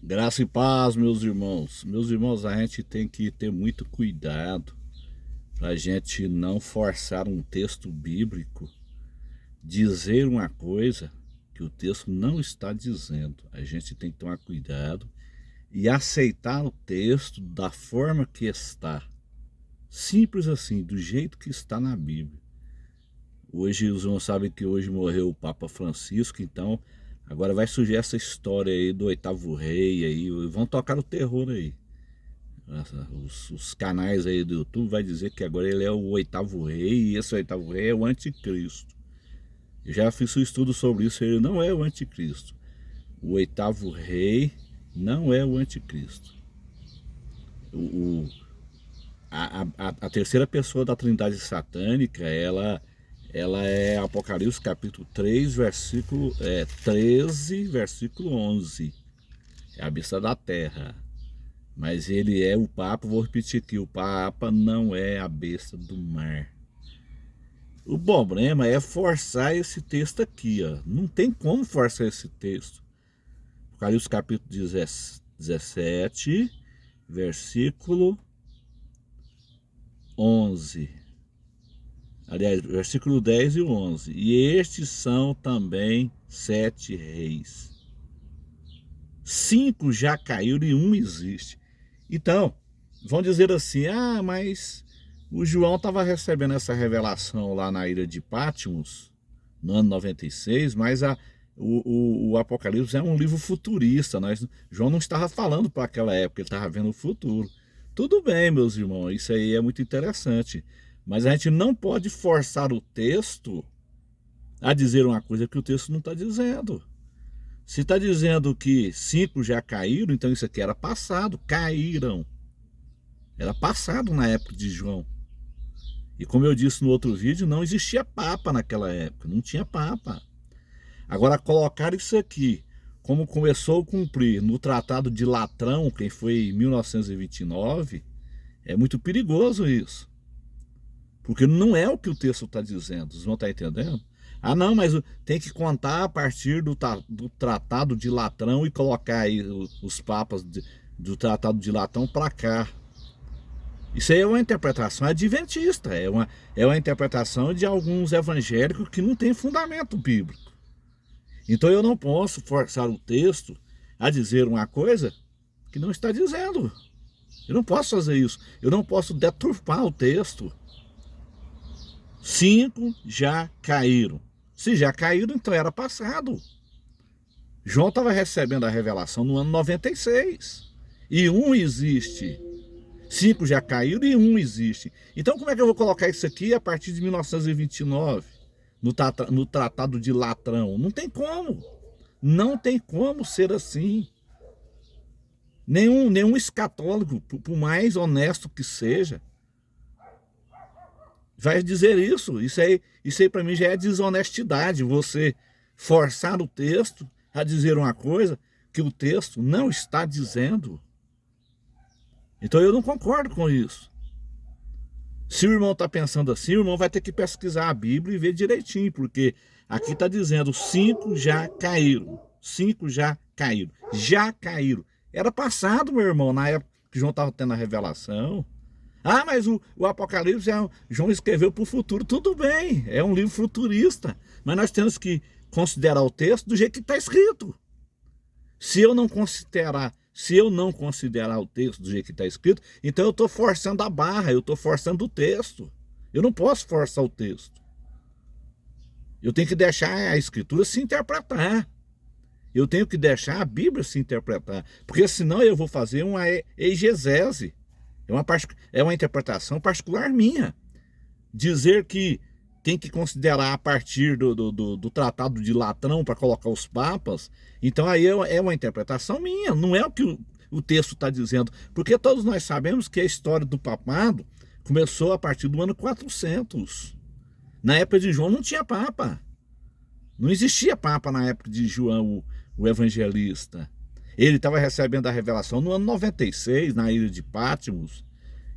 Graça e paz, meus irmãos. Meus irmãos, a gente tem que ter muito cuidado para a gente não forçar um texto bíblico, dizer uma coisa que o texto não está dizendo. A gente tem que tomar cuidado e aceitar o texto da forma que está. Simples assim, do jeito que está na Bíblia. Hoje os irmãos sabem que hoje morreu o Papa Francisco, então agora vai surgir essa história aí do oitavo rei aí, vão tocar o terror aí. Os canais aí do YouTube vai dizer que agora ele é o oitavo rei e esse oitavo rei é o anticristo. Eu já fiz um estudo sobre isso, ele não é o anticristo. O oitavo rei não é o anticristo. O, a terceira pessoa da trindade satânica, ela é Apocalipse capítulo 3, versículo 13, versículo 11. É a besta da terra. Mas ele é o Papa, vou repetir aqui, o Papa não é a besta do mar. O problema é forçar esse texto aqui, ó. Não tem como forçar esse texto. Apocalipse capítulo 17, versículo 11. Aliás, versículo 10 e 11. E estes são também 7 reis. 5 já caíram e um existe. Então, vão dizer assim, mas o João estava recebendo essa revelação lá na ilha de Patmos, no ano 96, mas o Apocalipse é um livro futurista. João não estava falando para aquela época, ele estava vendo o futuro. Tudo bem, meus irmãos, isso aí é muito interessante. Mas a gente não pode forçar o texto a dizer uma coisa que o texto não está dizendo. Se está dizendo que 5 já caíram, então isso aqui era passado, caíram. Era passado na época de João. E como eu disse no outro vídeo, não existia papa naquela época, não tinha papa. Agora, colocar isso aqui, como começou a cumprir no Tratado de Latrão, que foi em 1929, é muito perigoso isso. Porque não é o que o texto está dizendo, vocês vão estar entendendo? Não, mas tem que contar a partir do Tratado de Latrão e colocar aí os papas do Tratado de Latrão para cá. Isso aí é uma interpretação adventista, é uma interpretação de alguns evangélicos que não tem fundamento bíblico. Então eu não posso forçar o texto a dizer uma coisa que não está dizendo. Eu não posso fazer isso, eu não posso deturpar o texto. 5 já caíram. Se já caíram, então era passado. João estava recebendo a revelação no ano 96. E um existe. 5 já caíram e um existe. Então como é que eu vou colocar isso aqui a partir de 1929? No Tratado de Latrão? Não tem como. Não tem como ser assim. Nenhum escatólogo, por mais honesto que seja, vai dizer isso. Isso aí para mim já é desonestidade. Você forçar o texto a dizer uma coisa que o texto não está dizendo. Então eu não concordo com isso. Se o irmão está pensando assim, o irmão vai ter que pesquisar a Bíblia e ver direitinho, porque aqui está dizendo 5 já caíram. 5 já caíram. Já caíram. Era passado, meu irmão, na época que João estava tendo a revelação. Mas o Apocalipse, João escreveu para o futuro. Tudo bem, é um livro futurista. Mas nós temos que considerar o texto do jeito que está escrito. Se eu não considerar o texto do jeito que está escrito, então eu estou forçando a barra, eu estou forçando o texto. Eu não posso forçar o texto. Eu tenho que deixar a escritura se interpretar. Eu tenho que deixar a Bíblia se interpretar. Porque senão eu vou fazer uma exegese. É uma interpretação particular minha. Dizer que tem que considerar a partir do Tratado de Latrão para colocar os papas, então aí é uma interpretação minha, não é o que o texto está dizendo. Porque todos nós sabemos que a história do papado começou a partir do ano 400. Na época de João não tinha papa. Não existia papa na época de João, o evangelista. Ele estava recebendo a revelação no ano 96, na ilha de Patmos.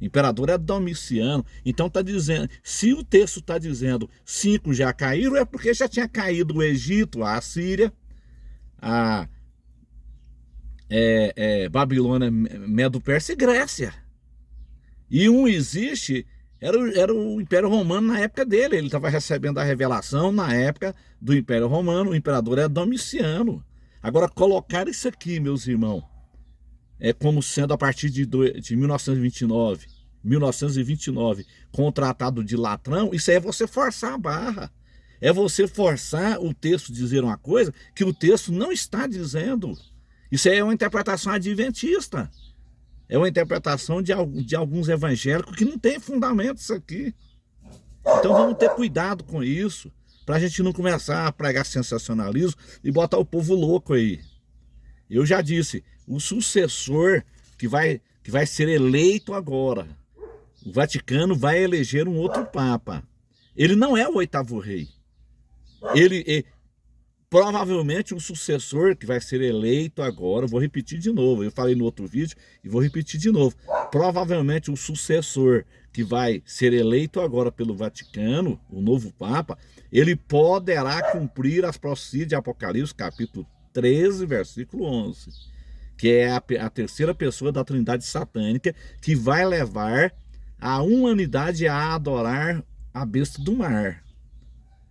O imperador é Domiciano. Então está dizendo, se o texto está dizendo 5 já caíram, é porque já tinha caído o Egito, a Assíria, Babilônia, Medo-Persa e Grécia. E um existe, era o Império Romano na época dele. Ele estava recebendo a revelação na época do Império Romano. O imperador era Domiciano. Agora, colocar isso aqui, meus irmãos, como sendo a partir de 1929, com o Tratado de Latrão, isso aí é você forçar a barra. É você forçar o texto a dizer uma coisa que o texto não está dizendo. Isso aí é uma interpretação adventista. É uma interpretação de alguns evangélicos que não tem fundamento isso aqui. Então vamos ter cuidado com isso, para a gente não começar a pregar sensacionalismo e botar o povo louco aí. Eu já disse, o sucessor que vai ser eleito agora, o Vaticano vai eleger um outro Papa. Ele não é o 8º rei. Provavelmente o sucessor que vai ser eleito agora, vou repetir de novo, eu falei no outro vídeo e vou repetir de novo. Provavelmente o sucessor que vai ser eleito agora pelo Vaticano, o novo Papa, ele poderá cumprir as profecias de Apocalipse, capítulo 13, versículo 11, que é a terceira pessoa da Trindade satânica, que vai levar a humanidade a adorar a besta do mar.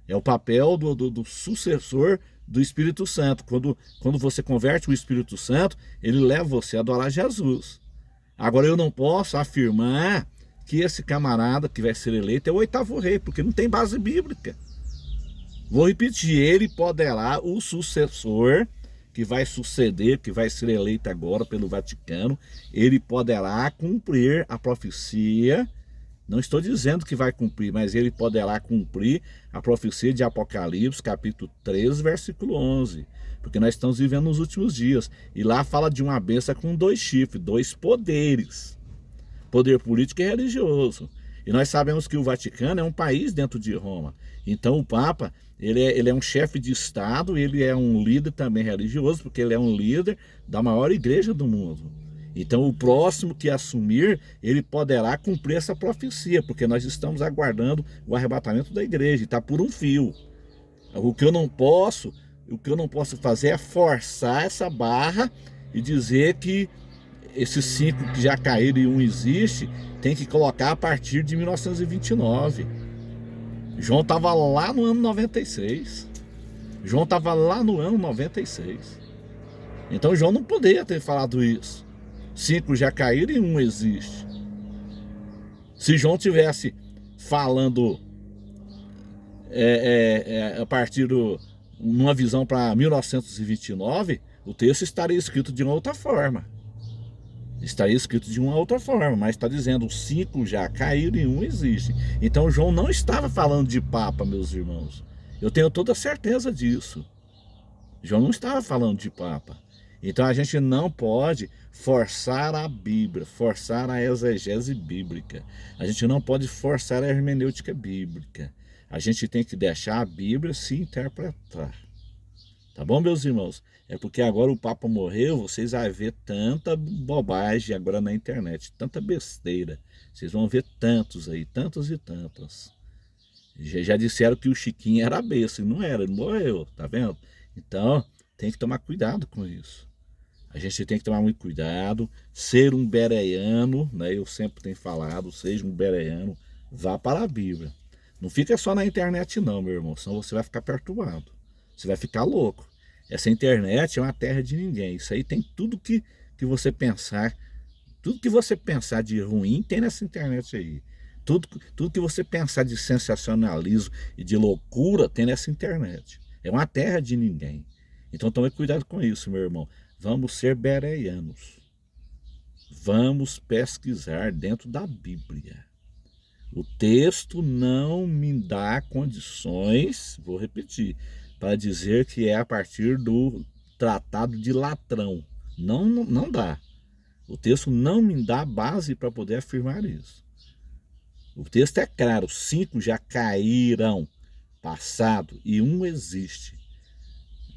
É o papel do sucessor do Espírito Santo. Quando você converte o Espírito Santo, ele leva você a adorar Jesus. Agora, eu não posso afirmar que esse camarada que vai ser eleito é o 8º rei, porque não tem base bíblica. Vou repetir, ele poderá, o sucessor que vai suceder, que vai ser eleito agora pelo Vaticano, ele poderá cumprir a profecia. Não estou dizendo que vai cumprir, mas ele poderá cumprir a profecia de Apocalipse, capítulo 13, versículo 11. Porque nós estamos vivendo nos últimos dias. E lá fala de uma besta com 2 chifres, 2 poderes. Poder político e religioso. E nós sabemos que o Vaticano é um país dentro de Roma. Então o Papa, ele é um chefe de Estado, ele é um líder também religioso, porque ele é um líder da maior igreja do mundo. Então o próximo que assumir, ele poderá cumprir essa profecia, porque nós estamos aguardando o arrebatamento da igreja, e está por um fio. O que eu não posso fazer é forçar essa barra e dizer que esses 5 que já caíram e um existe, tem que colocar a partir de 1929. João estava lá no ano 96. João estava lá no ano 96. Então João não poderia ter falado isso. 5 já caíram e um existe. Se João tivesse falando a partir numa visão para 1929, o texto estaria escrito de uma outra forma. Estaria escrito de uma outra forma, mas está dizendo 5 já caíram e um existe. Então João não estava falando de Papa, meus irmãos. Eu tenho toda certeza disso. João não estava falando de Papa. Então a gente não pode forçar a Bíblia, forçar a exegese bíblica. A gente não pode forçar a hermenêutica bíblica. A gente tem que deixar a Bíblia se interpretar. Tá bom, meus irmãos? É porque agora o Papa morreu, vocês vão ver tanta bobagem agora na internet, tanta besteira. Vocês vão ver tantos aí, tantos e tantas. Já disseram que o Chiquinho era besta, e não era, ele morreu, tá vendo? Então, tem que tomar cuidado com isso. A gente tem que tomar muito cuidado, ser um bereano, né? Eu sempre tenho falado, seja um bereano, vá para a Bíblia. Não fica só na internet não, meu irmão, senão você vai ficar perturbado. Você vai ficar louco. Essa internet é uma terra de ninguém. Isso aí tem tudo que você pensar, tudo que você pensar de ruim tem nessa internet aí. Tudo que você pensar de sensacionalismo e de loucura tem nessa internet. É uma terra de ninguém. Então tome cuidado com isso, meu irmão. Vamos ser bereanos. Vamos pesquisar dentro da Bíblia. O texto não me dá condições, vou repetir, para dizer que é a partir do Tratado de Latrão. Não dá. O texto não me dá base para poder afirmar isso. O texto é claro, 5 já caíram, passado, e um existe.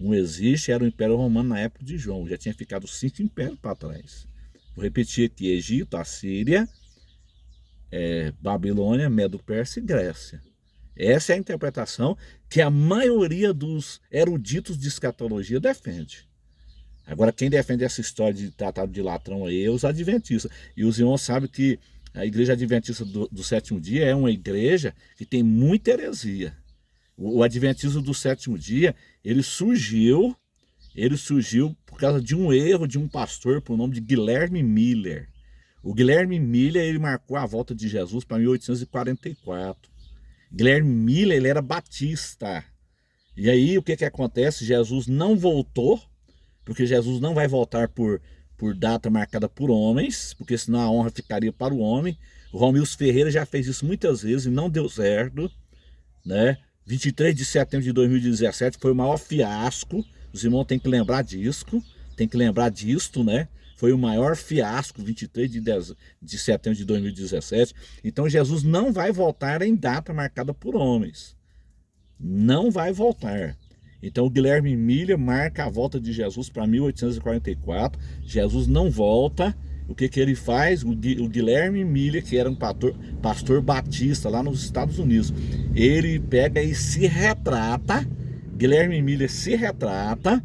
Um existe, era o Império Romano na época de João, já tinha ficado 5 impérios para trás. Vou repetir aqui, Egito, Assíria, Babilônia, Medo-Persa e Grécia. Essa é a interpretação que a maioria dos eruditos de escatologia defende. Agora, quem defende essa história de tratado de latrão aí é os adventistas. E os irmãos sabem que a igreja adventista do sétimo dia é uma igreja que tem muita heresia. O adventismo do sétimo dia, ele surgiu por causa de um erro de um pastor por nome de Guilherme Miller. O Guilherme Miller, ele marcou a volta de Jesus para 1844. Guilherme Miller, ele era batista. E aí, o que acontece? Jesus não voltou, porque Jesus não vai voltar por data marcada por homens, porque senão a honra ficaria para o homem. O Romilson Ferreira já fez isso muitas vezes e não deu certo, né? 23 de setembro de 2017 foi o maior fiasco. Os irmãos têm que lembrar disto, né? Foi o maior fiasco, 23 de setembro de 2017. Então Jesus não vai voltar em data marcada por homens. Não vai voltar. Então o Guilherme Miller marca a volta de Jesus para 1844. Jesus não volta. O que ele faz? O Guilherme Miller, que era um pastor batista lá nos Estados Unidos, ele pega e se retrata. Guilherme Miller se retrata,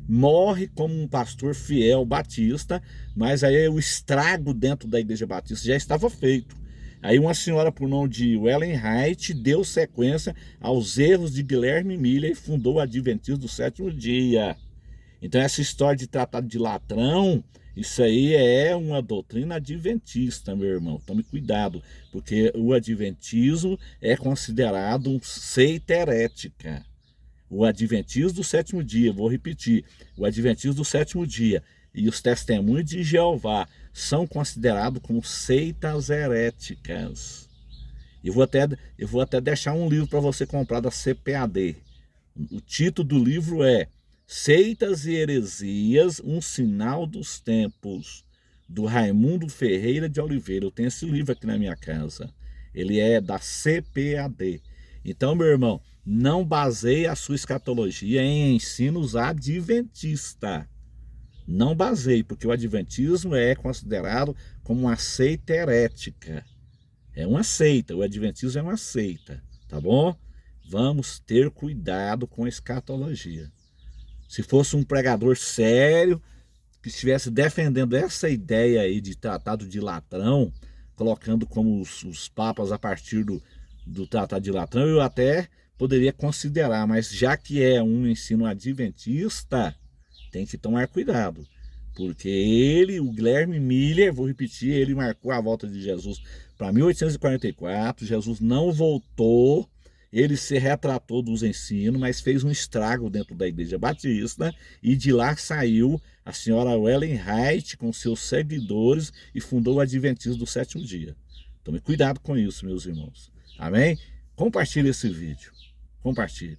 morre como um pastor fiel batista, mas aí o estrago dentro da igreja batista já estava feito. Aí uma senhora por nome de Ellen White deu sequência aos erros de Guilherme Miller e fundou o Adventismo do sétimo dia. Então essa história de tratado de latrão, isso aí é uma doutrina adventista, meu irmão. Tome cuidado, porque o adventismo é considerado um seita herética. O adventismo do sétimo dia, vou repetir, o adventismo do sétimo dia e os testemunhos de Jeová são considerados como seitas heréticas. Eu vou até deixar um livro para você comprar da CPAD. O título do livro é Seitas e Heresias, um Sinal dos Tempos, do Raimundo Ferreira de Oliveira. Eu tenho esse livro aqui na minha casa. Ele é da CPAD. Então, meu irmão, não baseie a sua escatologia em ensinos adventistas. Não baseie, porque o adventismo é considerado como uma seita herética. É uma seita, o adventismo é uma seita, tá bom? Vamos ter cuidado com a escatologia. Se fosse um pregador sério, que estivesse defendendo essa ideia aí de tratado de latrão, colocando como os papas a partir do tratado de latrão, eu até poderia considerar, mas já que é um ensino adventista, tem que tomar cuidado, porque o Guilherme Miller, vou repetir, ele marcou a volta de Jesus para 1844, Jesus não voltou, ele se retratou dos ensinos, mas fez um estrago dentro da igreja batista, e de lá saiu a senhora Ellen White com seus seguidores e fundou o Adventismo do sétimo dia. Tome cuidado com isso, meus irmãos. Amém? Compartilhe esse vídeo. Compartilhe.